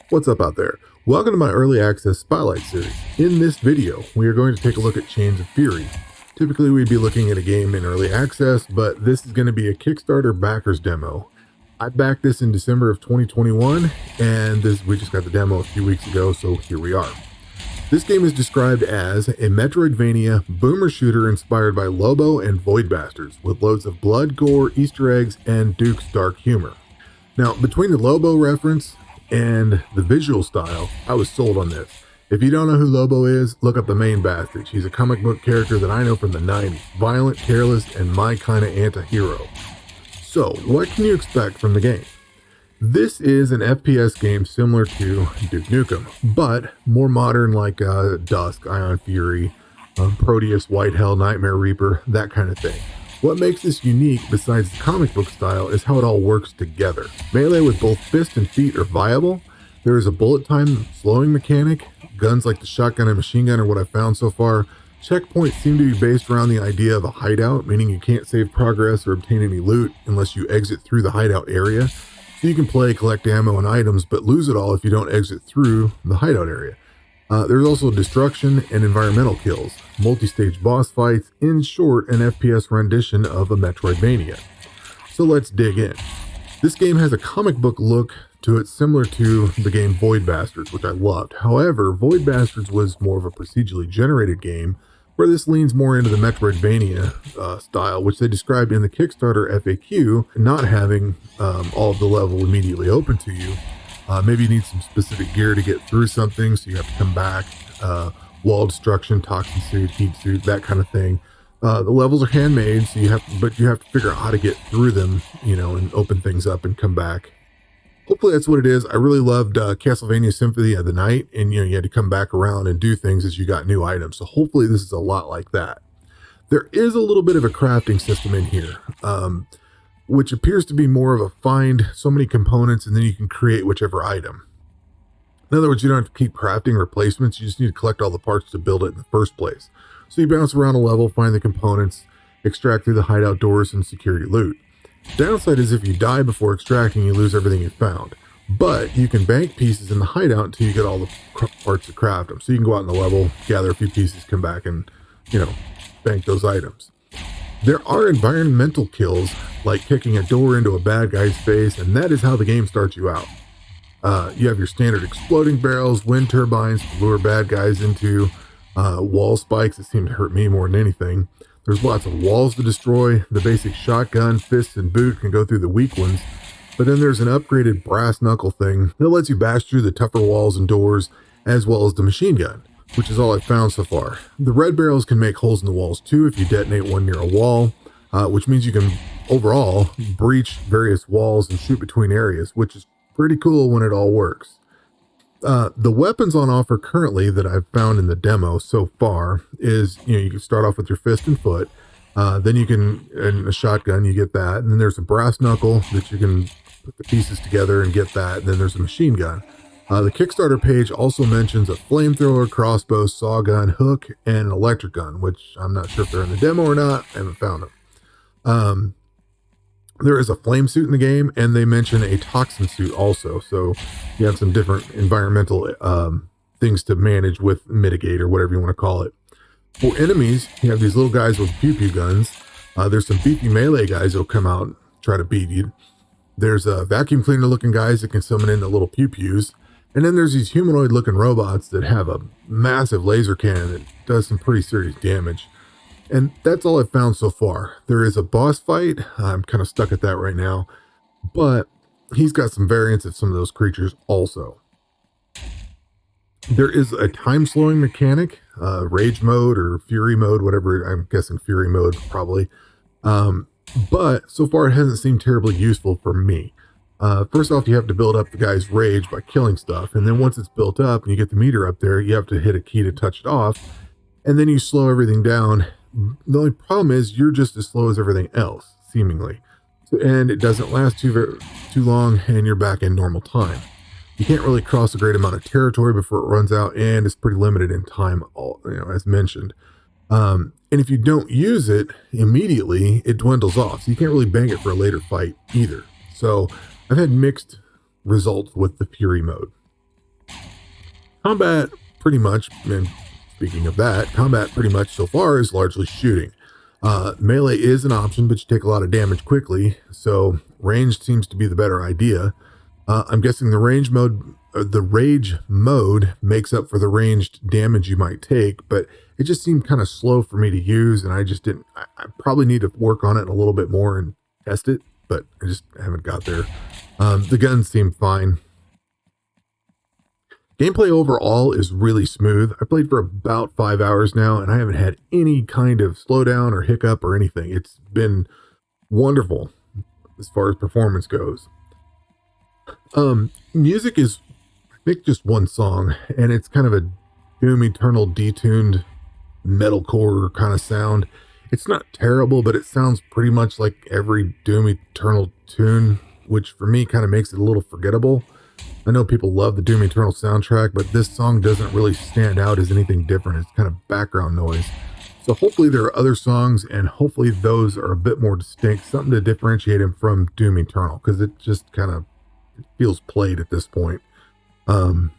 What's up out there? Welcome to my early access spotlight series. In this video, we are going to take a look at Chains of Fury. Typically we'd be looking at a game in early access, but this is going to be a Kickstarter backers demo. I backed this in December of 2021, and we just got the demo a few weeks ago, so here we are. This game is described as a Metroidvania boomer shooter inspired by Lobo and Void Bastards, with loads of blood, gore, Easter eggs, and Duke's dark humor. Now, between the Lobo reference and the visual style, I was sold on this. If you don't know who Lobo is, look up the main bastard. He's a comic book character that I know from the 90s. Violent, careless, and my kind of anti-hero. So, what can you expect from the game? This is an FPS game similar to Duke Nukem, but more modern, like Dusk, Ion Fury, Prodeus, White Hell, Nightmare Reaper, that kind of thing. What makes this unique, besides the comic book style, is how it all works together. Melee with both fist and feet are viable. There is a bullet time slowing mechanic. Guns like the shotgun and machine gun are what I've found so far. Checkpoints seem to be based around the idea of a hideout, meaning you can't save progress or obtain any loot unless you exit through the hideout area. So you can play, collect ammo and items, but lose it all if you don't exit through the hideout area. There's also destruction and environmental kills, multi-stage boss fights, in short, an FPS rendition of a Metroidvania. So let's dig in. This game has a comic book look to it similar to the game Void Bastards, which I loved. However, Void Bastards was more of a procedurally generated game, where this leans more into the Metroidvania style, which they described in the Kickstarter FAQ, not having all of the level immediately open to you. Maybe you need some specific gear to get through something, so you have to come back. Wall destruction, toxin suit, heat suit, that kind of thing. The levels are handmade, so you have to figure out how to get through them, and open things up and come back. Hopefully that's what it is. I really loved Castlevania Symphony of the Night, and you had to come back around and do things as you got new items. So hopefully this is a lot like that. There is a little bit of a crafting system in here, which appears to be more of a find so many components and then you can create whichever item. In other words, you don't have to keep crafting replacements. You just need to collect all the parts to build it in the first place. So you bounce around a level, find the components, extract through the hideout doors and security loot. Downside is if you die before extracting, you lose everything you found. But you can bank pieces in the hideout until you get all the parts to craft them. So you can go out in the level, gather a few pieces, come back and, bank those items. There are environmental kills, like kicking a door into a bad guy's face, and that is how the game starts you out. You have your standard exploding barrels, wind turbines to lure bad guys into, wall spikes that seem to hurt me more than anything. There's lots of walls to destroy. The basic shotgun, fist, and boot can go through the weak ones. But then there's an upgraded brass knuckle thing that lets you bash through the tougher walls and doors, as well as the machine gun, which is all I've found so far. The red barrels can make holes in the walls too if you detonate one near a wall, which means you can overall breach various walls and shoot between areas, which is pretty cool when it all works. The weapons on offer currently that I've found in the demo so far is, you can start off with your fist and foot. Then you can, and a shotgun, you get that. And then there's a brass knuckle that you can put the pieces together and get that. And then there's a machine gun. The Kickstarter page also mentions a flamethrower, crossbow, saw gun, hook, and an electric gun, which I'm not sure if they're in the demo or not. I haven't found them. There is a flame suit in the game, and they mention a toxin suit also. So you have some different environmental things to manage with, mitigate, or whatever you want to call it. For enemies, you have these little guys with pew-pew guns. There's some beefy melee guys that'll come out and try to beat you. There's vacuum cleaner looking guys that can summon in the little pew-pews. And then there's these humanoid looking robots that have a massive laser cannon that does some pretty serious damage. And that's all I've found so far. There is a boss fight. I'm kind of stuck at that right now. But he's got some variants of some of those creatures also. There is a time slowing mechanic, rage mode or fury mode, whatever. I'm guessing fury mode probably. But so far it hasn't seemed terribly useful for me. First off, you have to build up the guy's rage by killing stuff. And then once it's built up and you get the meter up there, you have to hit a key to touch it off. And then you slow everything down. The only problem is you're just as slow as everything else, seemingly. And it doesn't last too long, and you're back in normal time. You can't really cross a great amount of territory before it runs out, and it's pretty limited in time, as mentioned. And if you don't use it immediately, it dwindles off. So you can't really bank it for a later fight either. So I've had mixed results with the Fury mode. Combat pretty much, and speaking of that, combat pretty much so far is largely shooting. Melee is an option, but you take a lot of damage quickly, so ranged seems to be the better idea. I'm guessing the rage mode makes up for the ranged damage you might take, but it just seemed kind of slow for me to use, and I just didn't. I probably need to work on it a little bit more and test it, but I just haven't got there. The guns seem fine. Gameplay overall is really smooth. I played for about 5 hours now, and I haven't had any kind of slowdown or hiccup or anything. It's been wonderful as far as performance goes. Music is, I think, just one song, and it's kind of a Doom Eternal detuned metalcore kind of sound. It's not terrible, but it sounds pretty much like every Doom Eternal tune, which for me kind of makes it a little forgettable. I know people love the Doom Eternal soundtrack, but this song doesn't really stand out as anything different. It's kind of background noise. So hopefully there are other songs, and hopefully those are a bit more distinct, something to differentiate him from Doom Eternal, because it just kind of feels played at this point. Now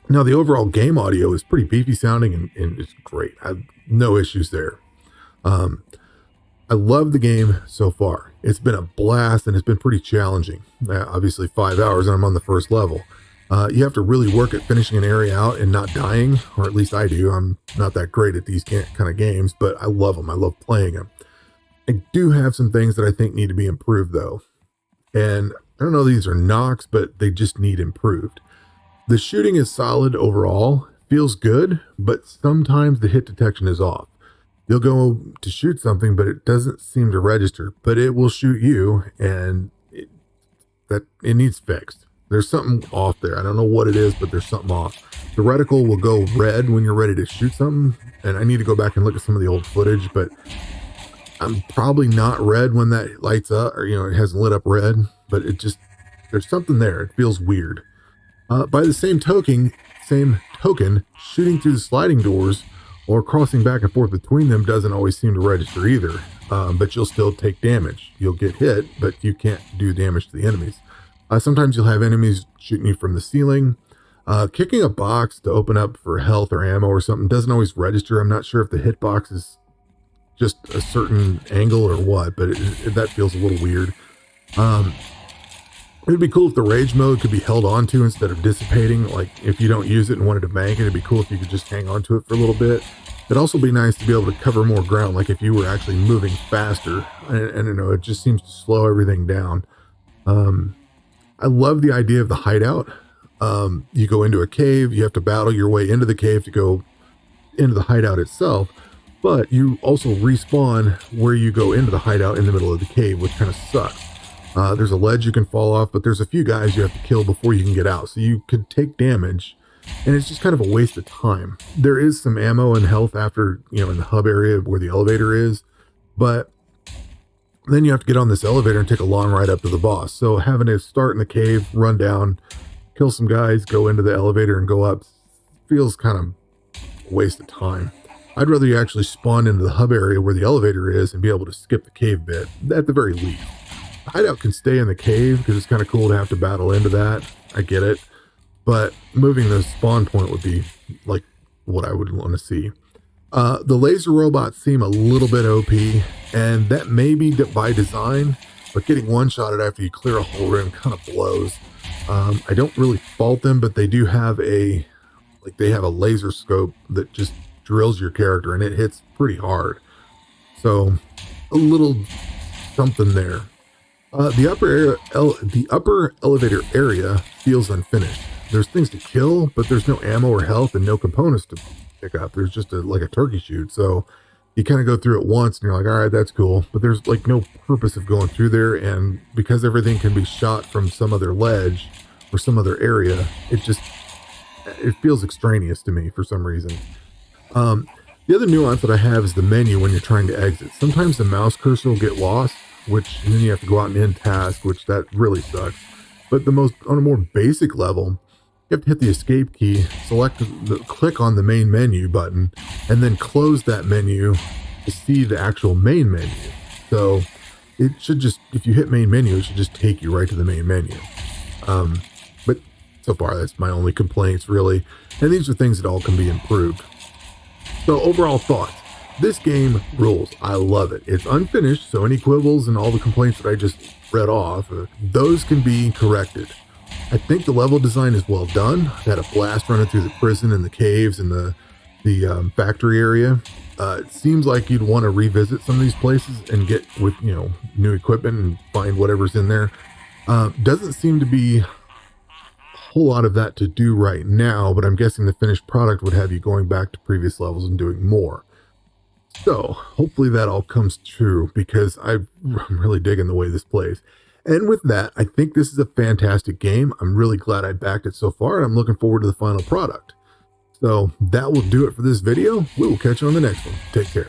the overall game audio is pretty beefy sounding, and it's great. I have no issues there. I love the game so far. It's been a blast, and it's been pretty challenging. Obviously 5 hours and I'm on the first level. You have to really work at finishing an area out and not dying, or at least I do. I'm not that great at these kind of games, but I love them. I love playing them. I do have some things that I think need to be improved though. And I don't know, these are knocks, but they just need improved. The shooting is solid overall, feels good, but sometimes the hit detection is off. You'll go to shoot something, but it doesn't seem to register, but it will shoot you, and it needs fixed. There's something off there. I don't know what it is, but there's something off. The reticle will go red when you're ready to shoot something, and I need to go back and look at some of the old footage, but I'm probably not red when that lights up, or, it hasn't lit up red, but there's something there. It feels weird. By the same token, shooting through the sliding doors or crossing back and forth between them doesn't always seem to register either, but you'll still take damage. You'll get hit, but you can't do damage to the enemies. Sometimes you'll have enemies shooting you from the ceiling. Kicking a box to open up for health or ammo or something doesn't always register. I'm not sure if the hitbox is just a certain angle or what, but that feels a little weird. It would be cool if the rage mode could be held onto instead of dissipating. Like if you don't use it and wanted to bank it, it'd be cool if you could just hang on to it for a little bit. It'd also be nice to be able to cover more ground, like if you were actually moving faster. And it just seems to slow everything down. I love the idea of the hideout. You go into a cave, you have to battle your way into the cave to go into the hideout itself, but you also respawn where you go into the hideout in the middle of the cave, which kind of sucks. There's a ledge you can fall off, but there's a few guys you have to kill before you can get out. So you could take damage, and it's just kind of a waste of time. There is some ammo and health after, in the hub area where the elevator is, but then you have to get on this elevator and take a long ride up to the boss. So having to start in the cave, run down, kill some guys, go into the elevator and go up feels kind of a waste of time. I'd rather you actually spawn into the hub area where the elevator is and be able to skip the cave bit, at the very least. The hideout can stay in the cave because it's kind of cool to have to battle into that. I get it. But moving the spawn point would be like what I would want to see. The laser robots seem a little bit OP, and that may be by design, but getting one-shotted after you clear a whole room kind of blows. I don't really fault them, but they do have they have a laser scope that just drills your character, and it hits pretty hard. So a little something there. The upper elevator area feels unfinished. There's things to kill, but there's no ammo or health and no components to pick up. There's just like a turkey shoot. So you kind of go through it once and you're like, all right, that's cool. But there's like no purpose of going through there. And because everything can be shot from some other ledge or some other area, it feels extraneous to me for some reason. The other nuance that I have is the menu when you're trying to exit. Sometimes the mouse cursor will get lost, and then you have to go out and end task, which that really sucks. But on a more basic level, you have to hit the escape key, click on the main menu button, and then close that menu to see the actual main menu. So it should if you hit main menu, it should just take you right to the main menu. But So far, that's my only complaints, really. And these are things that all can be improved. So overall thoughts. This game rules. I love it. It's unfinished, so any quibbles and all the complaints that I just read off, those can be corrected. I think the level design is well done. I had a blast running through the prison and the caves and the factory area. It seems like you'd want to revisit some of these places and get with new equipment and find whatever's in there. Doesn't seem to be a whole lot of that to do right now, but I'm guessing the finished product would have you going back to previous levels and doing more. So hopefully that all comes true, because I'm really digging the way this plays. And with that, I think this is a fantastic game. I'm really glad I backed it so far, and I'm looking forward to the final product. So that will do it for this video. We will catch you on the next one. Take care.